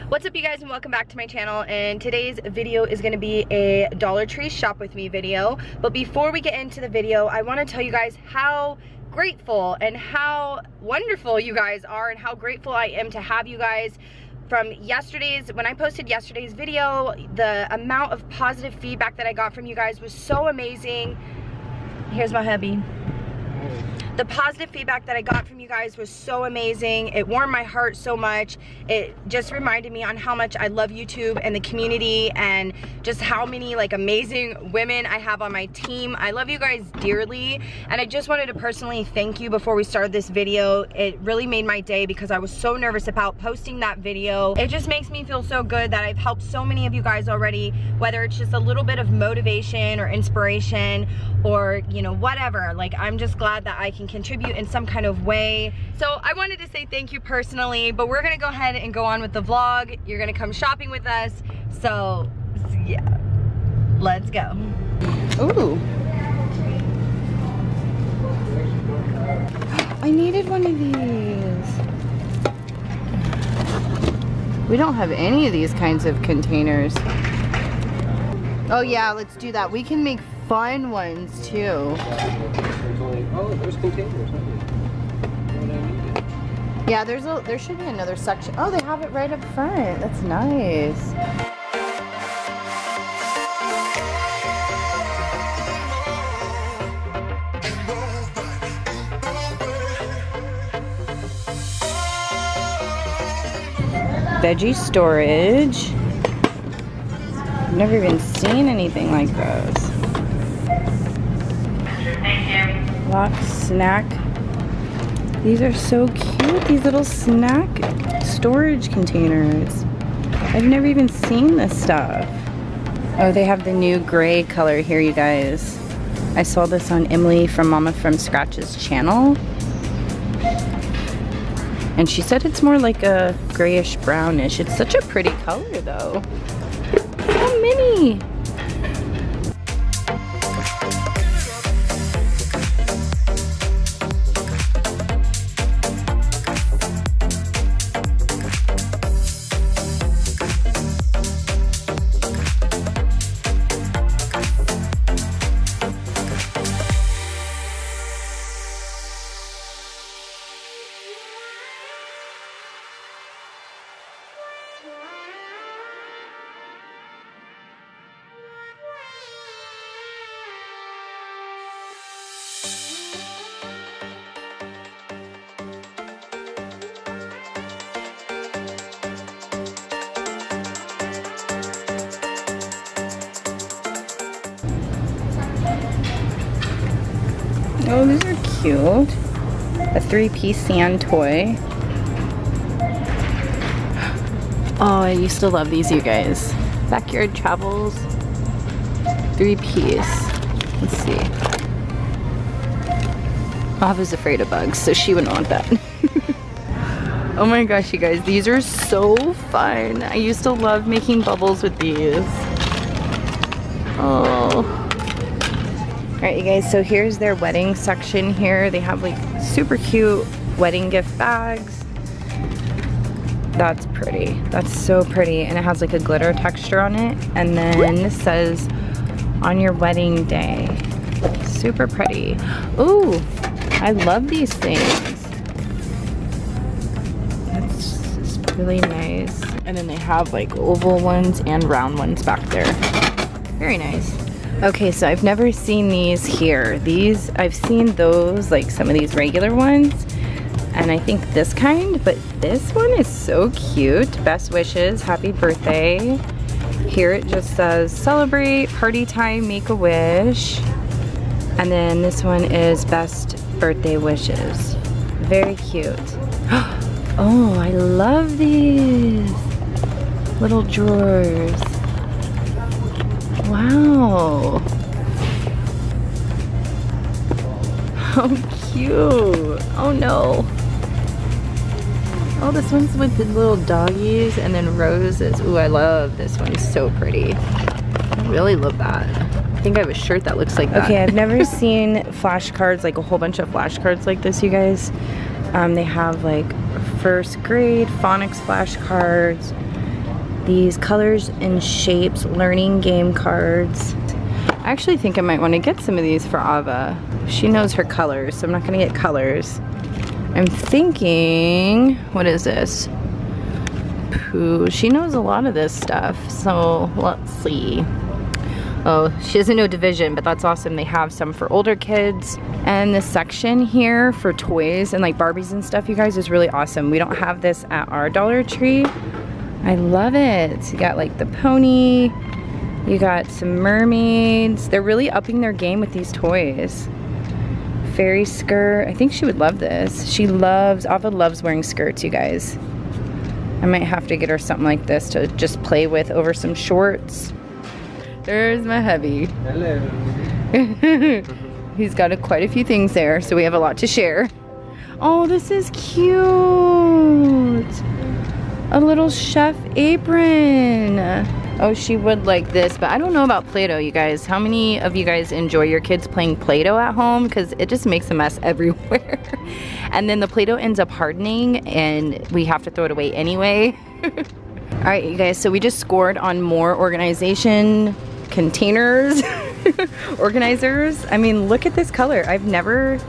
What's up, you guys, and welcome back to my channel. And today's video is going to be a Dollar Tree shop with me video. But before we get into the video, I want to tell you guys how grateful and how wonderful you guys are, and how grateful I am to have you guys. From yesterday's, when I posted yesterday's video, the amount of positive feedback that I got from you guys was so amazing. Here's my hubby. The positive feedback that I got from you guys was so amazing. It warmed my heart so much. It just reminded me on how much I love YouTube and the community, and just how many like amazing women I have on my team. I love you guys dearly, and I just wanted to personally thank you before we started this video. It really made my day because I was so nervous about posting that video. It just makes me feel so good that I've helped so many of you guys already, whether it's just a little bit of motivation or inspiration or, you know, whatever. Like, I'm just glad that I can contribute in some kind of way. So I wanted to say thank you personally, but we're gonna go ahead and go on with the vlog. You're gonna come shopping with us. So yeah, let's go. Ooh. I needed one of these. We don't have any of these kinds of containers. Oh yeah, let's do that. We can make fun ones too. Oh, there's containers. Yeah, there should be another section. Oh, they have it right up front. That's nice. Veggie storage. I've never even seen anything like those. Lock snack. These are so cute, these little snack storage containers. I've never even seen this stuff. Oh, they have the new gray color here, you guys. I saw this on Emily from Mama from Scratch's channel. And she said it's more like a grayish brownish. It's such a pretty color though. So many. Oh, these are cute. A 3-piece sand toy. Oh, I used to love these, you guys. Backyard Travels. 3-piece. Let's see. Ava's afraid of bugs, so she wouldn't want that. Oh my gosh, you guys, these are so fun. I used to love making bubbles with these. Oh. Alright, you guys, so here's their wedding section here. They have like super cute wedding gift bags. That's pretty. That's so pretty. And it has like a glitter texture on it. And then this says, on your wedding day. Super pretty. Ooh, I love these things. That's really nice. And then they have like oval ones and round ones back there. Very nice. Okay, so I've never seen these here. These, I've seen those, like some of these regular ones, and I think this kind, but this one is so cute. Best wishes, happy birthday. Here it just says, celebrate, party time, make a wish. And then this one is best birthday wishes. Very cute. Oh, I love these little drawers. Wow. How cute. Oh no. Oh, this one's with the little doggies and then roses. Ooh, I love this one. So pretty. I really love that. I think I have a shirt that looks like that. Okay, I've never seen flashcards, like a whole bunch of flashcards like this, you guys. They have like first grade phonics flashcards, these colors and shapes learning game cards. I actually think I might want to get some of these for Ava. She knows her colors, so I'm not gonna get colors. I'm thinking, what is this? Pooh. She knows a lot of this stuff, so let's see. Oh, she doesn't know division, but that's awesome. They have some for older kids. And this section here for toys and like Barbies and stuff, you guys, is really awesome. We don't have this at our Dollar Tree. I love it. You got like the pony, you got some mermaids. They're really upping their game with these toys. Fairy skirt. I think she would love this. Ava loves wearing skirts, you guys. I might have to get her something like this to just play with over some shorts. There's my hubby. Hello. He's got quite a few things there, so we have a lot to share. Oh, this is cute. A little chef apron. Oh, she would like this, but I don't know about Play-Doh, you guys. How many of you guys enjoy your kids playing Play-Doh at home? Because it just makes a mess everywhere. And then the Play-Doh ends up hardening and we have to throw it away anyway. All right, you guys, so we just scored on more organization containers, organizers. I mean, look at this color. I've never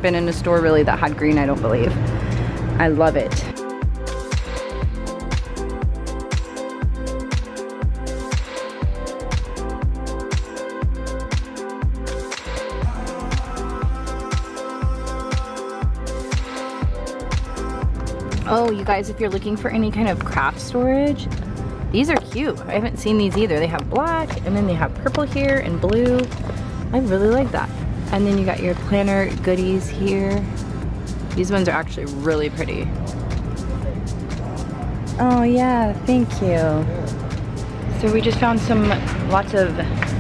been in a store really that had green, I don't believe. I love it. Oh, you guys, if you're looking for any kind of craft storage, these are cute. I haven't seen these either. They have black, and then they have purple here and blue. I really like that. And then you got your planner goodies here. These ones are actually really pretty. Oh yeah, thank you. So we just found lots of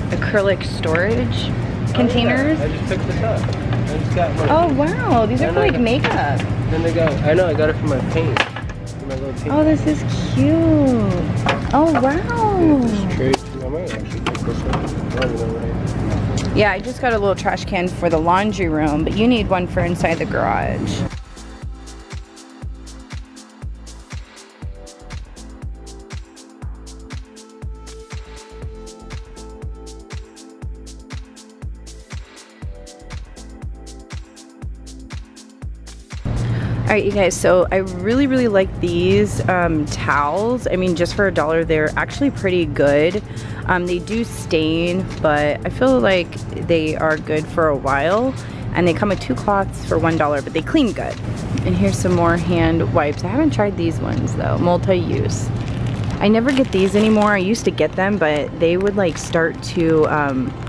acrylic storage containers. I just picked this up. I just got one. Oh wow, these are for like makeup. Then they go, I know, I got it for my paint. For my little paint. Oh, this is cute. Oh wow. I might actually pick this up. I don't know what Yeah, I just got a little trash can for the laundry room, but you need one for inside the garage. All right, you guys, so I really like these towels. I mean, just for $1, they're actually pretty good. They do stain, but I feel like they are good for a while. And they come with 2 cloths for $1, but they clean good. And here's some more hand wipes. I haven't tried these ones though, multi-use. I never get these anymore. I used to get them, but they would like start to,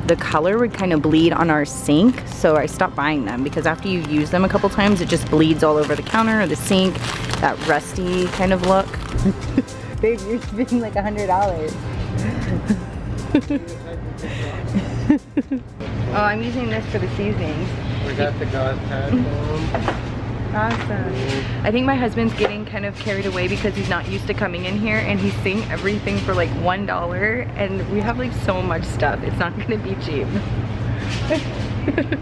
the color would kind of bleed on our sink. So I stopped buying them because after you use them a couple times, it just bleeds all over the counter or the sink, that rusty kind of look. Babe, you're spending like $100. Oh, I'm using this for the seasonings. We got the gauze pad. Awesome. I think my husband's getting kind of carried away because he's not used to coming in here and he's seeing everything for like $1 and we have like so much stuff. It's not gonna be cheap.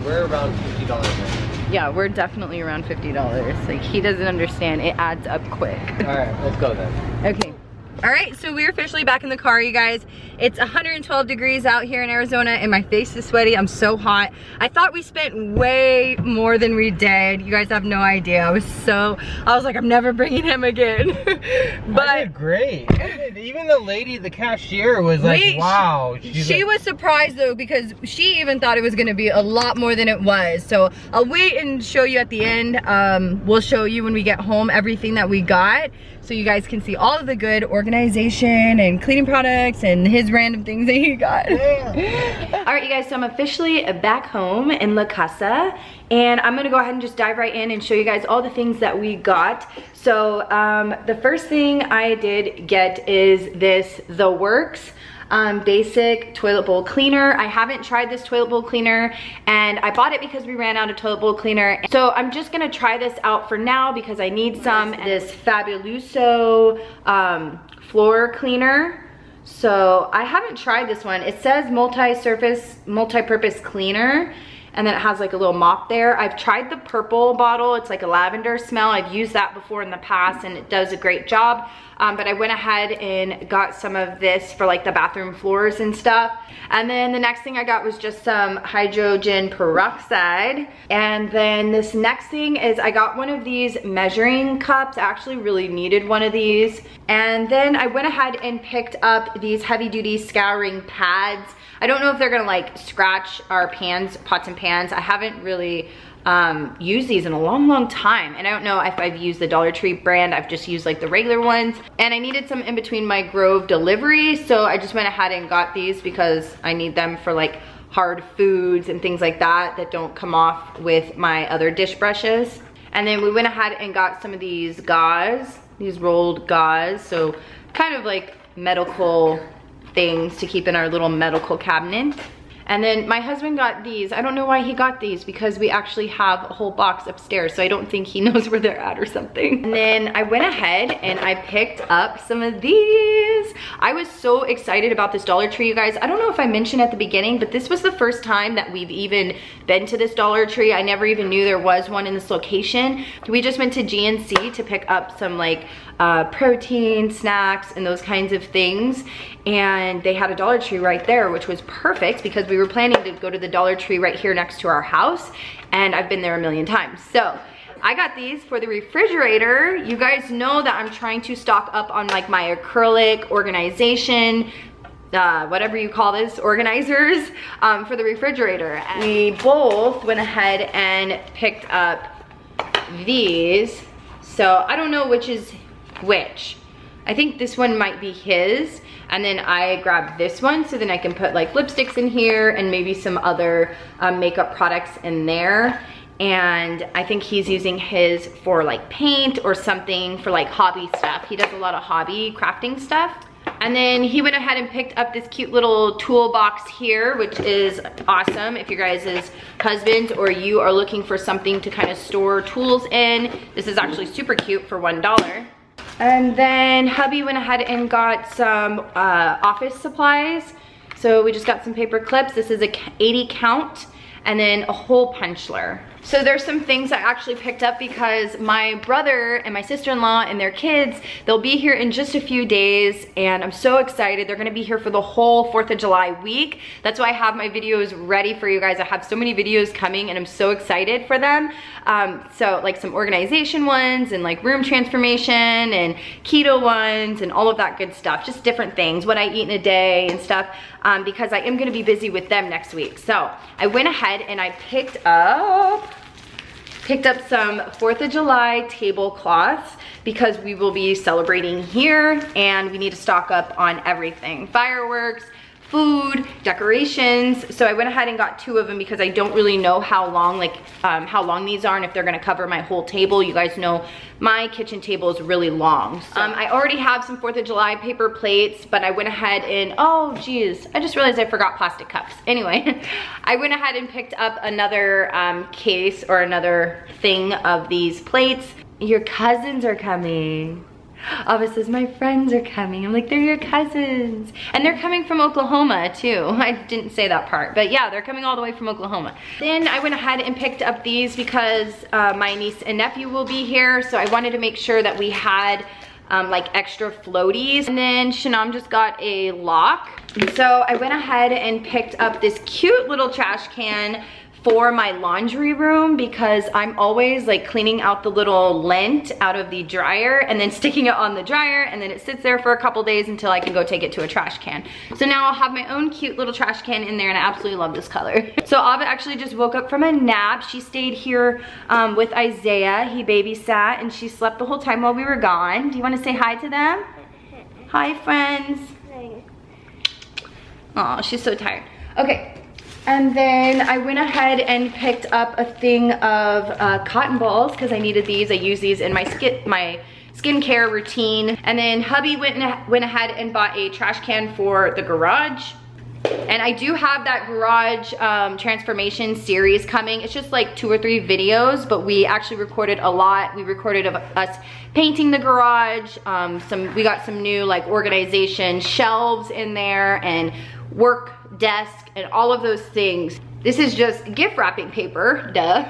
We're around $50 now. Yeah, we're definitely around $50. Like he doesn't understand, it adds up quick. All right, let's go then. Okay. All right, so we're officially back in the car, you guys. It's 112 degrees out here in Arizona and my face is sweaty. I'm so hot. I thought we spent way more than we did. You guys have no idea. I was like, I'm never bringing him again. But I did great. Even the lady, the cashier was like, wow. She was surprised though because she even thought it was gonna be a lot more than it was. So I'll wait and show you at the end. We'll show you when we get home everything that we got, so you guys can see all of the good organization and cleaning products and his random things that he got. Yeah. All right, you guys, so I'm officially back home in La Casa, and I'm gonna go ahead and just dive right in and show you guys all the things that we got. So the first thing I did get is this The Works basic toilet bowl cleaner. I haven't tried this toilet bowl cleaner and I bought it because we ran out of toilet bowl cleaner. So I'm just gonna try this out for now because I need some. This Fabuloso floor cleaner. So I haven't tried this one. It says multi-purpose cleaner, and then it has like a little mop there. I've tried the purple bottle. It's like a lavender smell. I've used that before in the past and it does a great job. But I went ahead and got some of this for like the bathroom floors and stuff. And then the next thing I got was just some hydrogen peroxide. And then this next thing is I got one of these measuring cups. I actually really needed one of these. And then I went ahead and picked up these heavy duty scouring pads. I don't know if they're gonna like scratch our pans, pots and pans. I haven't really used these in a long time, and I don't know if I've used the Dollar Tree brand. I've just used like the regular ones, and I needed some in between my Grove delivery, so I just went ahead and got these because I need them for like hard foods and things like that that don't come off with my other dish brushes. And then we went ahead and got some of these gauze, these rolled gauze, so kind of like medical things to keep in our little medical cabinet. And then my husband got these. I don't know why he got these because we actually have a whole box upstairs, so I don't think he knows where they're at or something. And then I went ahead and I picked up some of these. I was so excited about this Dollar Tree, you guys. I don't know if I mentioned at the beginning, but this was the first time that we've even been to this Dollar Tree. I never even knew there was one in this location. We just went to GNC to pick up some like protein snacks and those kinds of things, and they had a Dollar Tree right there, which was perfect because we were planning to go to the Dollar Tree right here next to our house, and I've been there a million times. So I got these for the refrigerator. You guys know that I'm trying to stock up on like my acrylic organization, whatever you call this, organizers, for the refrigerator. We both went ahead and picked up these. So I don't know which is which. I think this one might be his, and then I grabbed this one so then I can put like lipsticks in here and maybe some other makeup products in there. And I think he's using his for like paint or something for like hobby stuff. He does a lot of hobby crafting stuff. And then he went ahead and picked up this cute little toolbox here, which is awesome if you guys' husbands or you are looking for something to kind of store tools in. This is actually super cute for $1. And then hubby went ahead and got some office supplies. So we just got some paper clips. This is a 80 count, and then a hole puncher. So there's some things I actually picked up because my brother and my sister-in-law and their kids, they'll be here in just a few days, and I'm so excited. They're gonna be here for the whole 4th of July week. That's why I have my videos ready for you guys. I have so many videos coming and I'm so excited for them. So like some organization ones and like room transformation and keto ones and all of that good stuff. Just different things, what I eat in a day and stuff, because I am gonna be busy with them next week. So I went ahead and I picked up some 4th of July tablecloths because we will be celebrating here and we need to stock up on everything. Fireworks, food, decorations. So I went ahead and got 2 of them because I don't really know how long, how long these are and if they're gonna cover my whole table. You guys know my kitchen table is really long. So, I already have some 4th of July paper plates, but I went ahead and, oh geez, I just realized I forgot plastic cups. Anyway, I went ahead and picked up another case or another thing of these plates. Your cousins are coming. Ava says, my friends are coming. I'm like, they're your cousins. And they're coming from Oklahoma too. I didn't say that part, but yeah, they're coming all the way from Oklahoma. Then I went ahead and picked up these because my niece and nephew will be here. So I wanted to make sure that we had like extra floaties. And then Shanam just got a lock. So I went ahead and picked up this cute little trash can for my laundry room because I'm always like cleaning out the little lint out of the dryer and then sticking it on the dryer, and then it sits there for a couple days until I can go take it to a trash can. So now I'll have my own cute little trash can in there, and I absolutely love this color. So Ava actually just woke up from a nap. She stayed here with Isaiah. He babysat and she slept the whole time while we were gone. Do you want to say hi to them? Hi, friends. Oh, she's so tired. Okay. And then I went ahead and picked up a thing of cotton balls because I needed these. I use these in my skincare routine. And then hubby went ahead and bought a trash can for the garage. And I do have that garage transformation series coming. It's just like 2 or 3 videos, but we actually recorded a lot. We recorded of us painting the garage. We got some new like organization shelves in there and work desk and all of those things. This is just gift wrapping paper, duh.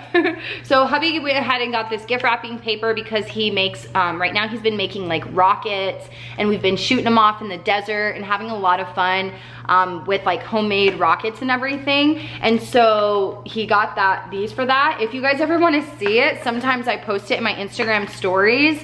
So hubby went ahead and got this gift wrapping paper because he makes, right now he's been making like rockets, and we've been shooting them off in the desert and having a lot of fun with like homemade rockets and everything. And so he got these for that. If you guys ever want to see it, sometimes I post it in my Instagram stories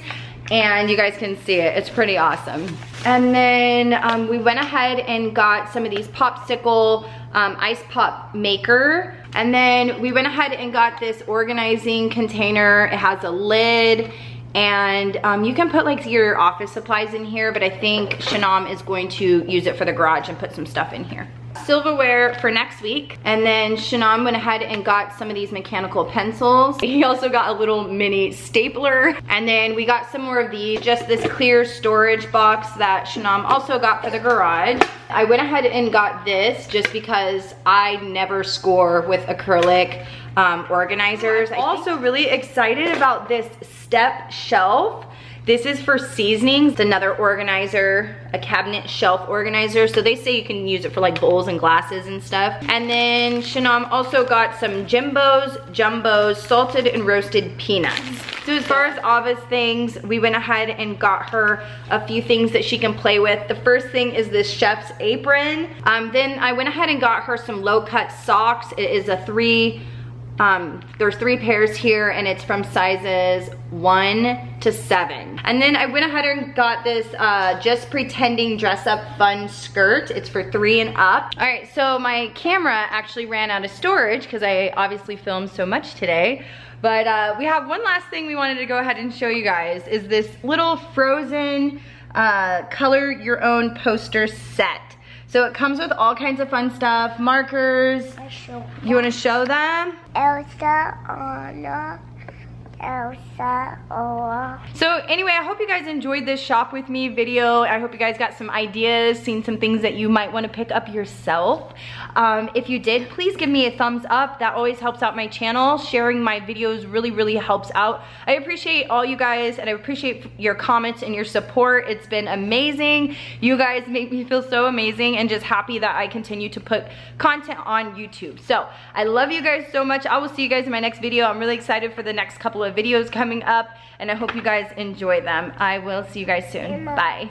and you guys can see it. It's pretty awesome. And then we went ahead and got some of these popsicle ice pop maker. And then we went ahead and got this organizing container. It has a lid, and you can put like your office supplies in here, but I think Shanam is going to use it for the garage and put some stuff in here. Silverware for next week. And then Shanam went ahead and got some of these mechanical pencils. He also got a little mini stapler. And then we got some more of these, just this clear storage box that Shanam also got for the garage. I went ahead and got this just because I never score with acrylic organizers. I'm also really excited about this step shelf. This is for seasonings. It's another organizer, a cabinet shelf organizer. So they say you can use it for like bowls and glasses and stuff. And then Shanam also got some Jumbos, salted and roasted peanuts. So as far as Ava's things, we went ahead and got her a few things that she can play with. The first thing is this chef's apron. Then I went ahead and got her some low-cut socks. It is a there's 3 pairs here, and it's from sizes 1 to 7. And then I went ahead and got this Just Pretending Dress Up Fun skirt. It's for 3 and up. All right, so my camera actually ran out of storage because I obviously filmed so much today. But we have one last thing we wanted to go ahead and show you guys, is this little Frozen color your own poster set. So it comes with all kinds of fun stuff, markers. You want to show them? Elsa, Anna, Elsa, Ola. So anyway, I hope you guys enjoyed this shop with me video. I hope you guys got some ideas, seen some things that you might want to pick up yourself. If you did, please give me a thumbs up. That always helps out my channel. Sharing my videos really helps out. I appreciate all you guys, and I appreciate your comments and your support. It's been amazing. You guys make me feel so amazing, and just happy that I continue to put content on YouTube. So I love you guys so much. I will see you guys in my next video. I'm really excited for the next couple of videos coming up, and I hope you guys enjoy them. I will see you guys soon. Bye.